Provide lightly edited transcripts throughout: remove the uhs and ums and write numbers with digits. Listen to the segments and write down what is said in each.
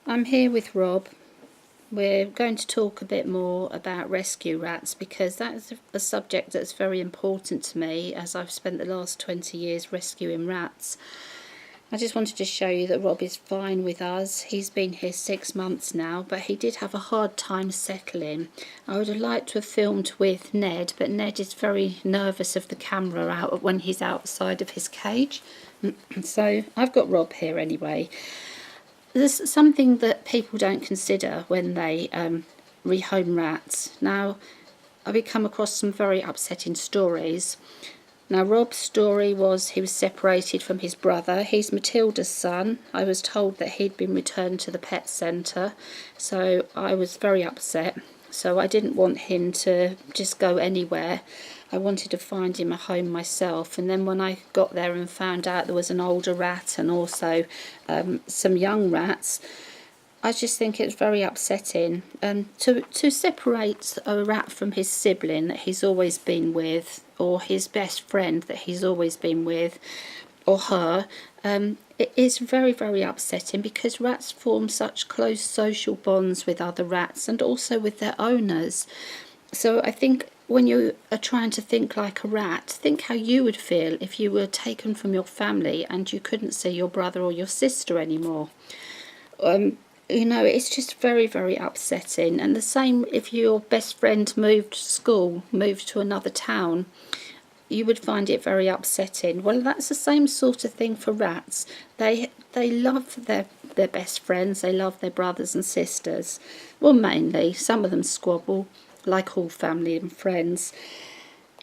I'm here with Rob. We're going to talk a bit more about rescue rats because that's a subject that's very important to me, as I've spent the last 20 years rescuing rats. I just wanted to show you that Rob is fine with us. He's been here 6 months now, but he did have a hard time settling. I would have liked to have filmed with Ned, but Ned is very nervous of the camera out when he's outside of his cage. So I've got Rob here anyway. There's something that people don't consider when they rehome rats. Now, I've come across some very upsetting stories. Now, Rob's story was he was separated from his brother. He's Matilda's son. I was told that he'd been returned to the pet centre, so I was very upset. So I didn't want him to just go anywhere. I wanted to find him a home myself. And then when I got there and found out there was an older rat and also some young rats, I just think it's very upsetting. To separate a rat from his sibling that he's always been with, or his best friend that he's always been with, or her, it is very, very upsetting because rats form such close social bonds with other rats and also with their owners. So I think when you are trying to think like a rat, think how you would feel if you were taken from your family and you couldn't see your brother or your sister anymore. You know, it's just very, very upsetting. And the same if your best friend moved school, moved to another town, you would find it very upsetting. Well, that's the same sort of thing for rats. They love their best friends, they love their brothers and sisters. Well, mainly. Some of them squabble, like all family and friends.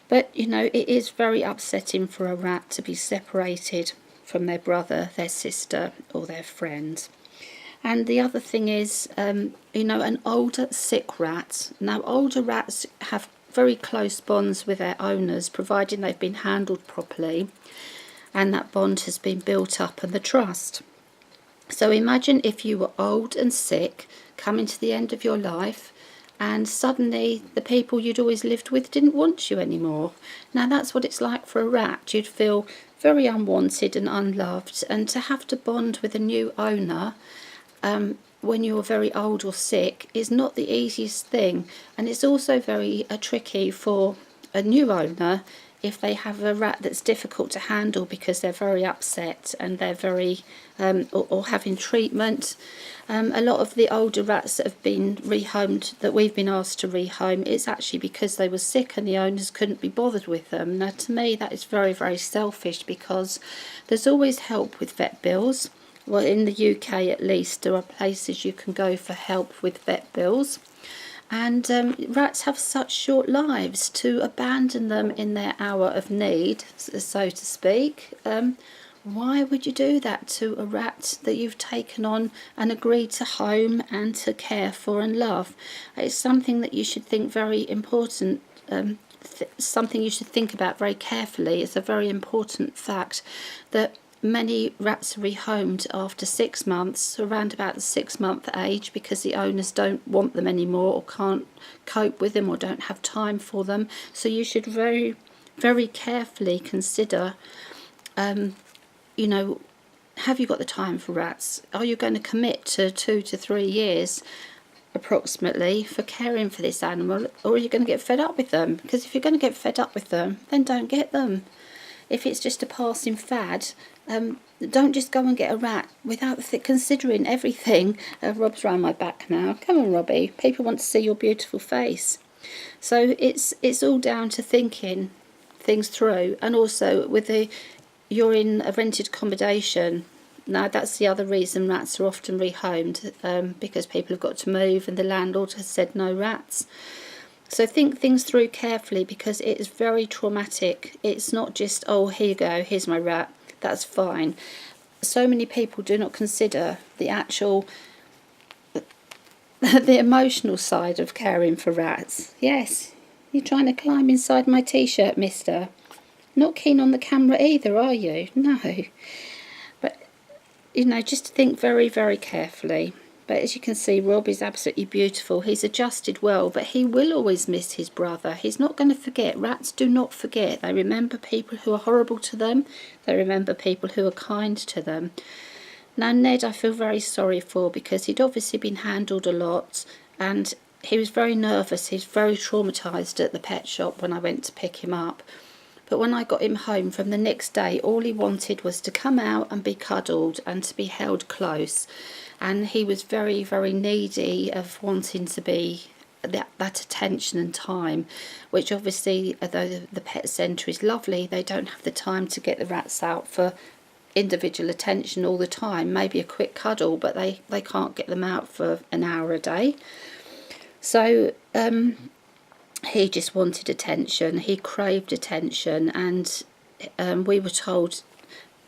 But, you know, it is very upsetting for a rat to be separated from their brother, their sister, or their friend. And the other thing is, you know, an older sick rat. Now, older rats have very close bonds with their owners, providing they've been handled properly and that bond has been built up and the trust. So imagine if you were old and sick, coming to the end of your life, and suddenly the people you'd always lived with didn't want you anymore. Now that's what it's like for a rat. You'd feel very unwanted and unloved, and to have to bond with a new owner when you're very old or sick is not the easiest thing. And it's also very tricky for a new owner if they have a rat that's difficult to handle because they're very upset and they're very or having treatment. A lot of the older rats that have been rehomed, that we've been asked to rehome, it's actually because they were sick and the owners couldn't be bothered with them. Now to me that is very, very selfish, because there's always help with vet bills. Well, in the UK at least, there are places you can go for help with vet bills. And rats have such short lives. To abandon them in their hour of need, so to speak, why would you do that to a rat that you've taken on and agreed to home and to care for and love? It's something that you should think very important, something you should think about very carefully. It's a very important fact that many rats are rehomed after 6 months, around about the 6-month age, because the owners don't want them anymore or can't cope with them or don't have time for them. So you should very, very carefully consider, you know, have you got the time for rats? Are you going to commit to 2 to 3 years approximately for caring for this animal, or are you going to get fed up with them? Because if you're going to get fed up with them, then don't get them. If it's just a passing fad, don't just go and get a rat without considering everything. Rob's round my back now. Come on, Robbie. People want to see your beautiful face. So it's all down to thinking things through. And also with you're in a rented accommodation. Now that's the other reason rats are often rehomed, because people have got to move and the landlord has said no rats. So think things through carefully, because it is very traumatic. It's not just, oh, here you go, here's my rat, that's fine. So many people do not consider the actual, the emotional side of caring for rats. Yes, you're trying to climb inside my t-shirt, mister. Not keen on the camera either, are you? No. But, you know, just think very, very carefully. But as you can see, Rob is absolutely beautiful. He's adjusted well, but he will always miss his brother. He's not going to forget. Rats do not forget. They remember people who are horrible to them. They remember people who are kind to them. Now Ned I feel very sorry for, because he'd obviously been handled a lot and he was very nervous. He was very traumatised at the pet shop when I went to pick him up. But when I got him home from the next day, all he wanted was to come out and be cuddled and to be held close. And he was very, very needy of wanting to be that attention and time, which obviously, although the pet centre is lovely, they don't have the time to get the rats out for individual attention all the time. Maybe a quick cuddle, but they can't get them out for an hour a day. So he just wanted attention. He craved attention, and we were told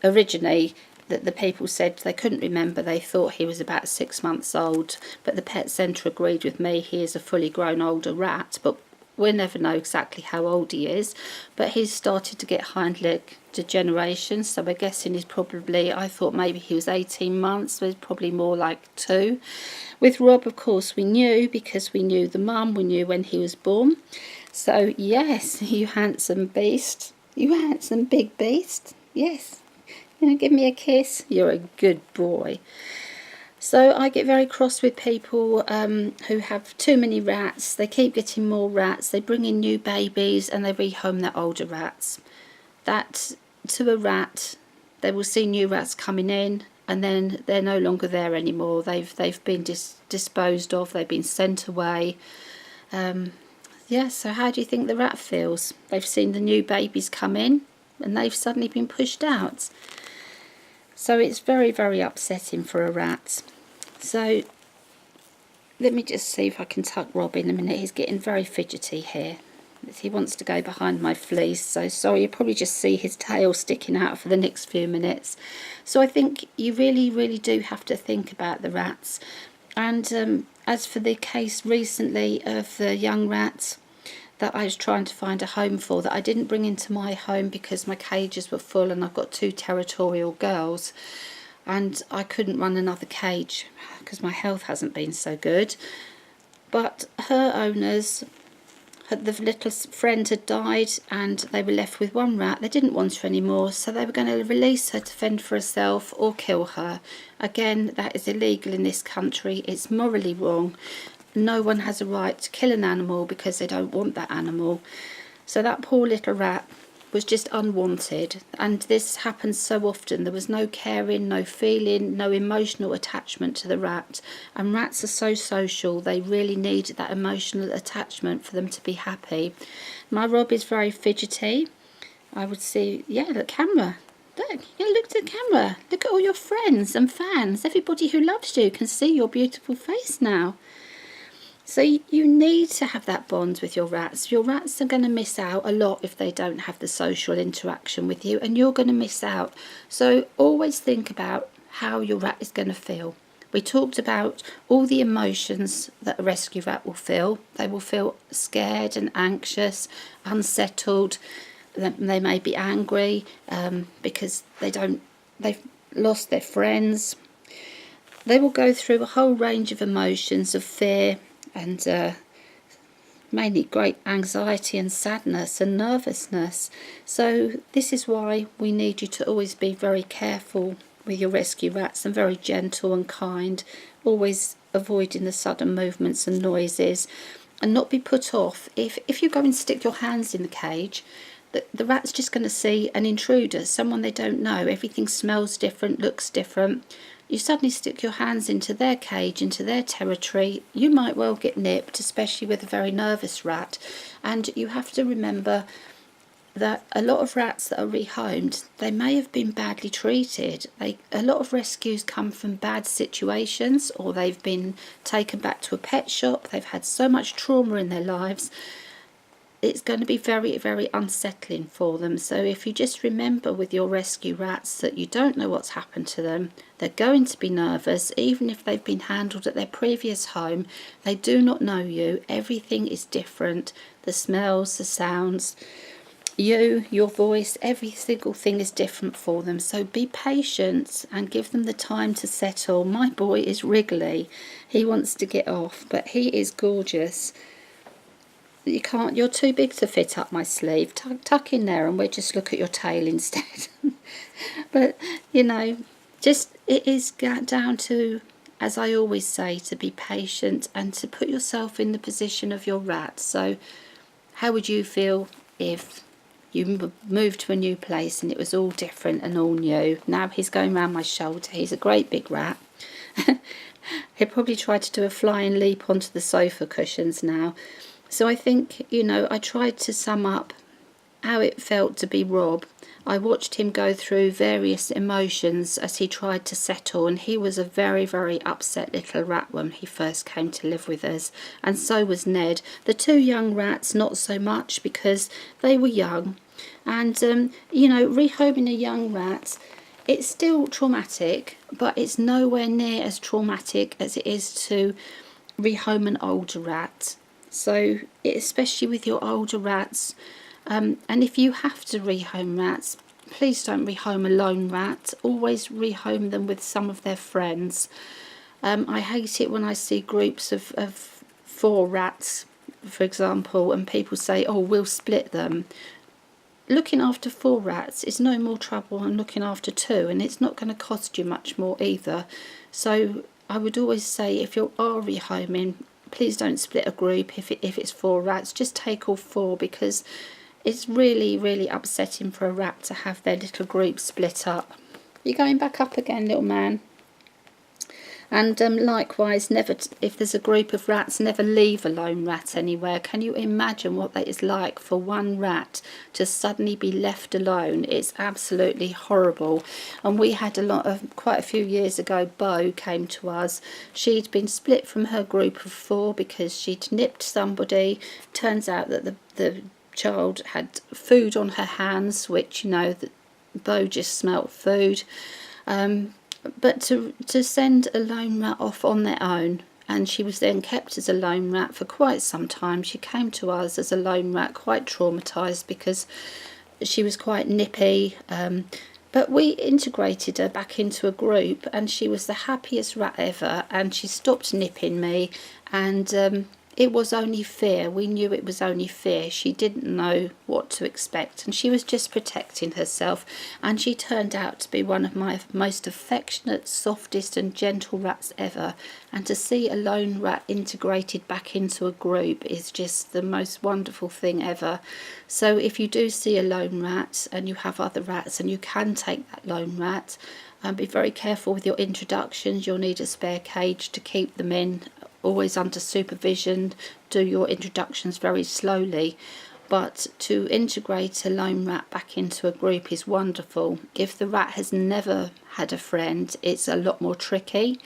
originally that the people said they couldn't remember. They thought he was about 6 months old, but the pet centre agreed with me he is a fully grown older rat, but we'll never know exactly how old he is. But he's started to get hind leg degeneration, so we're guessing he's probably, I thought maybe he was 18 months, but he's probably more like 2. With Rob, of course, we knew, because we knew the mum, we knew when he was born. So yes, you handsome beast, you handsome big beast, yes. You know, give me a kiss. You're a good boy. So I get very cross with people who have too many rats. They keep getting more rats. They bring in new babies and they rehome their older rats. That, to a rat, they will see new rats coming in and then they're no longer there anymore. They've been disposed of. They've been sent away. Yeah, so how do you think the rat feels? They've seen the new babies come in and they've suddenly been pushed out. So it's very, very upsetting for a rat. So let me just see if I can tuck Rob in a minute. He's getting very fidgety here. He wants to go behind my fleece. So sorry, you'll probably just see his tail sticking out for the next few minutes. So I think you really, really do have to think about the rats. And as for the case recently of the young rats that I was trying to find a home for, that I didn't bring into my home because my cages were full and I've got 2 territorial girls and I couldn't run another cage because my health hasn't been so good. But her owners, the little friend had died and they were left with 1 rat. They didn't want her anymore, so they were going to release her to fend for herself or kill her. Again, that is illegal in this country. It's morally wrong. No one has a right to kill an animal because they don't want that animal. So that poor little rat was just unwanted, and this happens so often. There was no caring, no feeling, no emotional attachment to the rat, and rats are so social. They really need that emotional attachment for them to be happy. My Rob is very fidgety. I would see, yeah, the camera. Look, yeah, look at the camera. Look at all your friends and fans. Everybody who loves you can see your beautiful face now. So you need to have that bond with your rats. Your rats are going to miss out a lot if they don't have the social interaction with you, and you're going to miss out. So always think about how your rat is going to feel. We talked about all the emotions that a rescue rat will feel. They will feel scared and anxious, unsettled. They may be angry because they've lost their friends. They will go through a whole range of emotions of fear, and mainly great anxiety and sadness and nervousness. So this is why we need you to always be very careful with your rescue rats and very gentle and kind, always avoiding the sudden movements and noises, and not be put off. If you go and stick your hands in the cage, the rat's just going to see an intruder, someone they don't know. Everything smells different, looks different. You suddenly stick your hands into their cage, into their territory, you might well get nipped, especially with a very nervous rat. And you have to remember that a lot of rats that are rehomed, they may have been badly treated. A lot of rescues come from bad situations, or they've been taken back to a pet shop, they've had so much trauma in their lives. It's going to be very, very unsettling for them. So if you just remember with your rescue rats that you don't know what's happened to them, they're going to be nervous. Even if they've been handled at their previous home, they do not know you. Everything is different. The smells, the sounds, your voice, every single thing is different for them. So be patient and give them the time to settle. My boy is wriggly. He wants to get off, but he is gorgeous. You can't, you're too big to fit up my sleeve. Tuck in there and we'll just look at your tail instead. But, you know, just, it is down to, as I always say, to be patient and to put yourself in the position of your rat. So how would you feel if you moved to a new place and it was all different and all new? Now he's going round my shoulder. He's a great big rat. He'll probably try to do a flying leap onto the sofa cushions now. So I think, you know, I tried to sum up how it felt to be Rob. I watched him go through various emotions as he tried to settle, and he was a very, very upset little rat when he first came to live with us, and so was Ned. The two young rats not so much because they were young, and you know, rehoming a young rat, it's still traumatic, but it's nowhere near as traumatic as it is to rehome an older rat. So especially with your older rats, and if you have to rehome rats, please don't rehome a lone rat. Always rehome them with some of their friends. I hate it when I see groups of 4 rats, for example, and people say, oh, we'll split them. Looking after 4 rats is no more trouble than looking after 2, and it's not going to cost you much more either. So I would always say, if you are rehoming, please don't split a group. If it's 4 rats, just take all 4, because it's really, really upsetting for a rat to have their little group split up. You're going back up again, little man. And likewise, never, if there's a group of rats, never leave a lone rat anywhere. Can you imagine what that is like for one rat to suddenly be left alone? It's absolutely horrible. And we had quite a few years ago, Bo came to us. She'd been split from her group of 4 because she'd nipped somebody. Turns out that the child had food on her hands, which, you know, Bo just smelt food. But to send a lone rat off on their own, and she was then kept as a lone rat for quite some time. She came to us as a lone rat, quite traumatised because she was quite nippy, but we integrated her back into a group, and she was the happiest rat ever, and she stopped nipping me, and it was only fear. We knew it was only fear. She didn't know what to expect, and she was just protecting herself, and she turned out to be one of my most affectionate, softest and gentle rats ever. And to see a lone rat integrated back into a group is just the most wonderful thing ever. So if you do see a lone rat and you have other rats and you can take that lone rat, be very careful with your introductions. You'll need a spare cage to keep them in, always under supervision. Do your introductions very slowly, but to integrate a lone rat back into a group is wonderful. If the rat has never had a friend, it's a lot more tricky,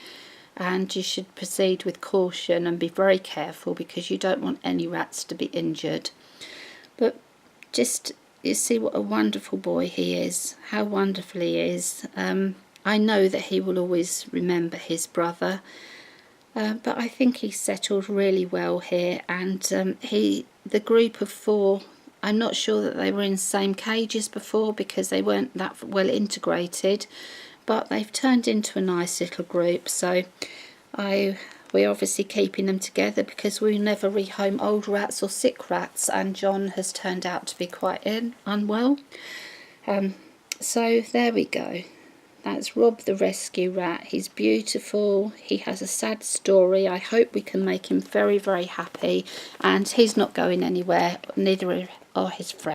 and you should proceed with caution and be very careful, because you don't want any rats to be injured. But just, you see what a wonderful boy he is, how wonderful he is. I know that he will always remember his brother. But I think he settled really well here, and the group of 4, I'm not sure that they were in the same cages before because they weren't that well integrated, but they've turned into a nice little group. So we're obviously keeping them together because we never rehome old rats or sick rats, and John has turned out to be quite unwell. So there we go. That's Rob the rescue rat. He's beautiful. He has a sad story. I hope we can make him very, very happy. And he's not going anywhere. Neither are his friends.